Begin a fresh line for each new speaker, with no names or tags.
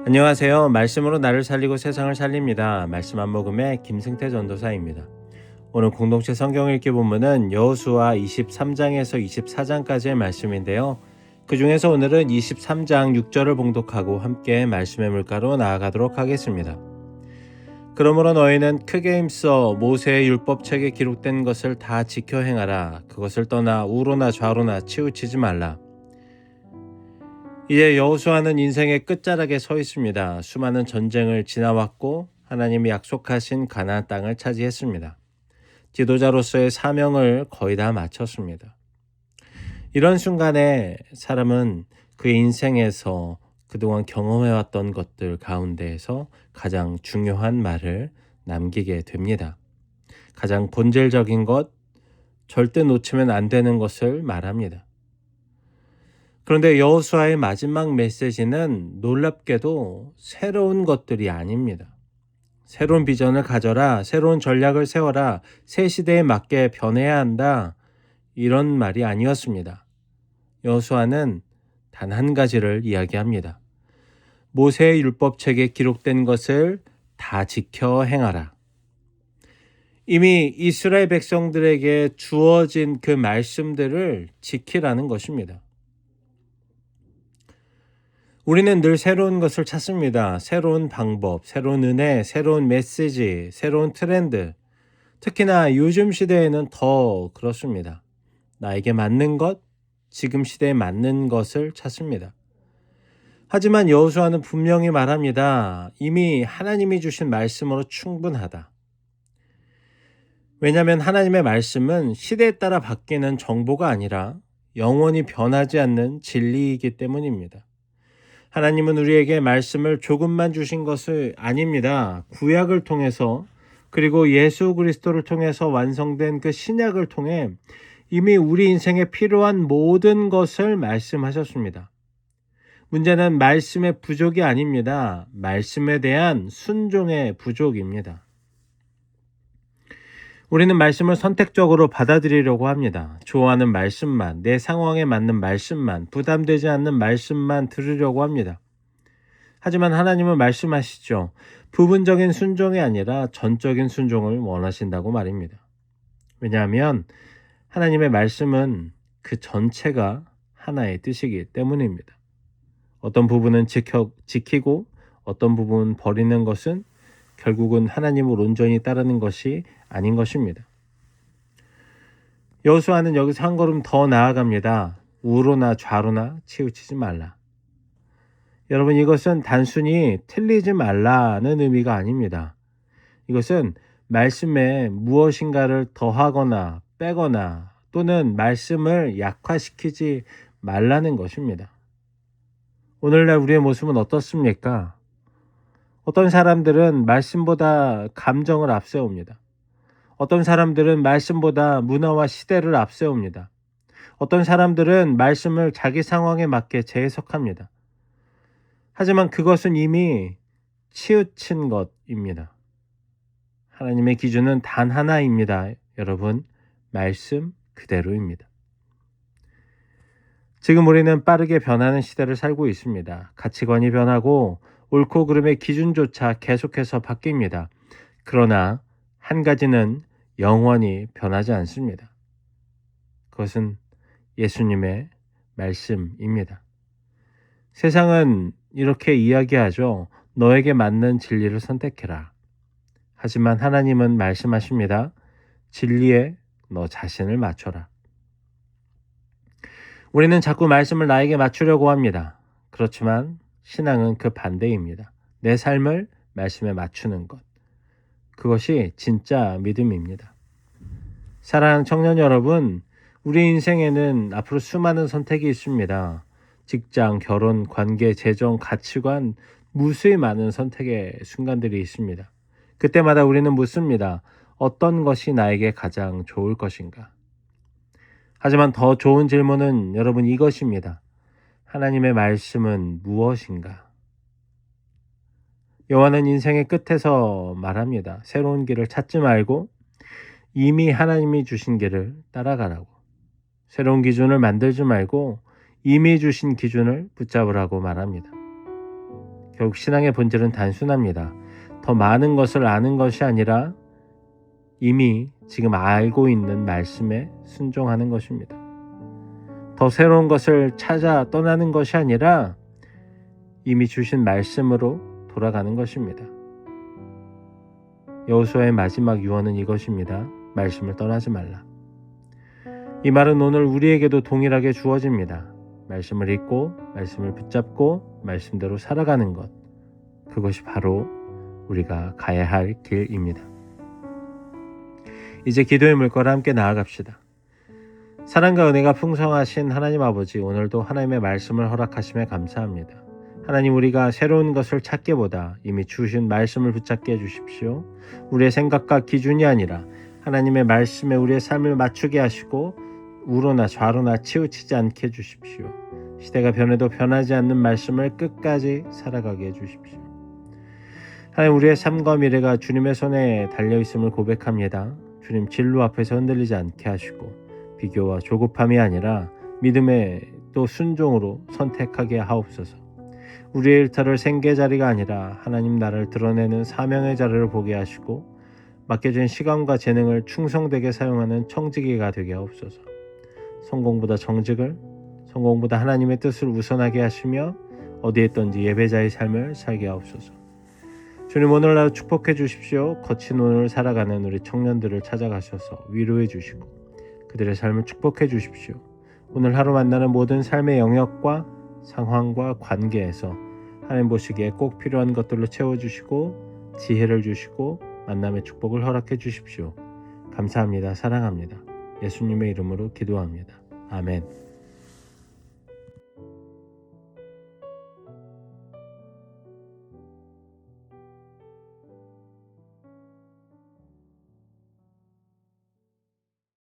안녕하세요. 말씀으로 나를 살리고 세상을 살립니다. 말씀 한 모금의 김승태 전도사입니다. 오늘 공동체 성경 읽기 본문은 여호수아 23장에서 24장까지의 말씀인데요. 그 중에서 오늘은 23장 6절을 봉독하고 함께 말씀의 물가로 나아가도록 하겠습니다. 그러므로 너희는 크게 힘써 모세의 율법책에 기록된 것을 다 지켜 행하라. 그것을 떠나 우로나 좌로나 치우치지 말라. 이제 여호수아는 인생의 끝자락에 서 있습니다. 수많은 전쟁을 지나왔고 하나님이 약속하신 가나안 땅을 차지했습니다. 지도자로서의 사명을 거의 다 마쳤습니다. 이런 순간에 사람은 그의 인생에서 그동안 경험해왔던 것들 가운데에서 가장 중요한 말을 남기게 됩니다. 가장 본질적인 것, 절대 놓치면 안 되는 것을 말합니다. 그런데 여호수아의 마지막 메시지는 놀랍게도 새로운 것들이 아닙니다. 새로운 비전을 가져라, 새로운 전략을 세워라, 새 시대에 맞게 변해야 한다, 이런 말이 아니었습니다. 여호수아는 단 한 가지를 이야기합니다. 모세의 율법책에 기록된 것을 다 지켜 행하라. 이미 이스라엘 백성들에게 주어진 그 말씀들을 지키라는 것입니다. 우리는 늘 새로운 것을 찾습니다. 새로운 방법, 새로운 은혜, 새로운 메시지, 새로운 트렌드. 특히나 요즘 시대에는 더 그렇습니다. 나에게 맞는 것, 지금 시대에 맞는 것을 찾습니다. 하지만 여호수아는 분명히 말합니다. 이미 하나님이 주신 말씀으로 충분하다. 왜냐하면 하나님의 말씀은 시대에 따라 바뀌는 정보가 아니라 영원히 변하지 않는 진리이기 때문입니다. 하나님은 우리에게 말씀을 조금만 주신 것이 아닙니다. 구약을 통해서 그리고 예수 그리스도를 통해서 완성된 그 신약을 통해 이미 우리 인생에 필요한 모든 것을 말씀하셨습니다. 문제는 말씀의 부족이 아닙니다. 말씀에 대한 순종의 부족입니다. 우리는 말씀을 선택적으로 받아들이려고 합니다. 좋아하는 말씀만, 내 상황에 맞는 말씀만, 부담되지 않는 말씀만 들으려고 합니다. 하지만 하나님은 말씀하시죠. 부분적인 순종이 아니라 전적인 순종을 원하신다고 말입니다. 왜냐하면 하나님의 말씀은 그 전체가 하나의 뜻이기 때문입니다. 어떤 부분은 지키고 어떤 부분은 버리는 것은 결국은 하나님을 온전히 따르는 것이 아닌 것입니다. 여호수아는 여기서 한 걸음 더 나아갑니다. 우로나 좌로나 치우치지 말라. 여러분, 이것은 단순히 틀리지 말라는 의미가 아닙니다. 이것은 말씀에 무엇인가를 더하거나 빼거나 또는 말씀을 약화시키지 말라는 것입니다. 오늘날 우리의 모습은 어떻습니까? 어떤 사람들은 말씀보다 감정을 앞세웁니다. 어떤 사람들은 말씀보다 문화와 시대를 앞세웁니다. 어떤 사람들은 말씀을 자기 상황에 맞게 재해석합니다. 하지만 그것은 이미 치우친 것입니다. 하나님의 기준은 단 하나입니다. 여러분, 말씀 그대로입니다. 지금 우리는 빠르게 변하는 시대를 살고 있습니다. 가치관이 변하고 옳고 그름의 기준조차 계속해서 바뀝니다. 그러나 한 가지는 영원히 변하지 않습니다. 그것은 예수님의 말씀입니다. 세상은 이렇게 이야기하죠. 너에게 맞는 진리를 선택해라. 하지만 하나님은 말씀하십니다. 진리에 너 자신을 맞춰라. 우리는 자꾸 말씀을 나에게 맞추려고 합니다. 그렇지만 신앙은 그 반대입니다. 내 삶을 말씀에 맞추는 것. 그것이 진짜 믿음입니다. 사랑하는 청년 여러분, 우리 인생에는 앞으로 수많은 선택이 있습니다. 직장, 결혼, 관계, 재정, 가치관, 무수히 많은 선택의 순간들이 있습니다. 그때마다 우리는 묻습니다. 어떤 것이 나에게 가장 좋을 것인가? 하지만 더 좋은 질문은 여러분 이것입니다. 하나님의 말씀은 무엇인가? 요한은 인생의 끝에서 말합니다. 새로운 길을 찾지 말고 이미 하나님이 주신 길을 따라가라고. 새로운 기준을 만들지 말고 이미 주신 기준을 붙잡으라고 말합니다. 결국 신앙의 본질은 단순합니다. 더 많은 것을 아는 것이 아니라 이미 지금 알고 있는 말씀에 순종하는 것입니다. 더 새로운 것을 찾아 떠나는 것이 아니라 이미 주신 말씀으로 돌아가는 것입니다. 여호수아의 마지막 유언은 이것입니다. 말씀을 떠나지 말라. 이 말은 오늘 우리에게도 동일하게 주어집니다. 말씀을 읽고 말씀을 붙잡고 말씀대로 살아가는 것, 그것이 바로 우리가 가야 할 길입니다. 이제 기도의 물꼬를 함께 나아갑시다. 사랑과 은혜가 풍성하신 하나님 아버지, 오늘도 하나님의 말씀을 허락하심에 감사합니다. 하나님, 우리가 새로운 것을 찾기보다 이미 주신 말씀을 붙잡게 해주십시오. 우리의 생각과 기준이 아니라 하나님의 말씀에 우리의 삶을 맞추게 하시고 우로나 좌로나 치우치지 않게 해주십시오. 시대가 변해도 변하지 않는 말씀을 끝까지 살아가게 해주십시오. 하나님, 우리의 삶과 미래가 주님의 손에 달려있음을 고백합니다. 주님, 진로 앞에서 흔들리지 않게 하시고 비교와 조급함이 아니라 믿음의 또 순종으로 선택하게 하옵소서. 우리의 일터를 생계의 자리가 아니라 하나님 나라를 드러내는 사명의 자리를 보게 하시고 맡겨진 시간과 재능을 충성되게 사용하는 청지기가 되게 하옵소서. 성공보다 정직을, 성공보다 하나님의 뜻을 우선하게 하시며 어디에 있든지 예배자의 삶을 살게 하옵소서. 주님, 오늘 하루 축복해 주십시오. 거친 오늘을 살아가는 우리 청년들을 찾아가셔서 위로해 주시고 그들의 삶을 축복해 주십시오. 오늘 하루 만나는 모든 삶의 영역과 상황과 관계에서 하나님 보시기에 꼭 필요한 것들로 채워주시고 지혜를 주시고 만남의 축복을 허락해 주십시오. 감사합니다. 사랑합니다. 예수님의 이름으로 기도합니다. 아멘.